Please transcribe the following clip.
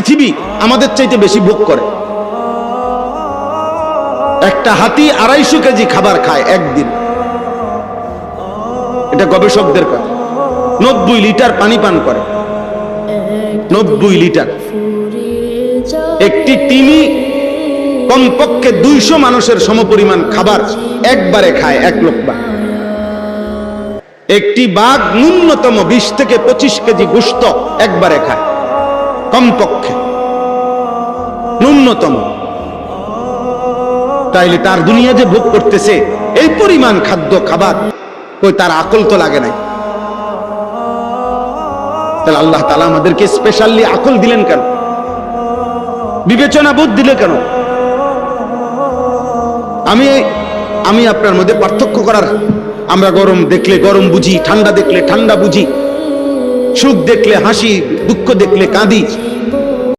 পৃথিবী আমাদের চাইতে বেশি ভোগ করে। একটা হাতি 250 কেজি খাবার খায় একদিন, এটা গবেষকদের কথা। 90 লিটার পানি পান করে, 90 লিটার। একটি তিমি কমপক্ষে 200 মানুষের সমপরিমাণ খাবার একবারে খায়, এক লোকবার। একটি বাঘ ন্যূনতম 20 থেকে 25 কেজি গোশত একবারে খায়, কমপক্ষে, ন্যূনতম। তাইলে তার দুনিয়া যে ভোগ করতেছে এই পরিমাণ খাদ্য খাবার, কই তার আকল তো লাগে নাই। তাহলে আল্লাহ তাআলা আমাদেরকে স্পেশালি আকল দিলেন কেন? বিবেচনা বোধ দিলে কেন? আমি আপনার মধ্যে পার্থক্য করার, আমরা গরম দেখলে গরম বুঝি, ঠান্ডা দেখলে ঠান্ডা বুঝি, সুখ দেখলে হাসি, দুঃখ দেখলে কাঁদি।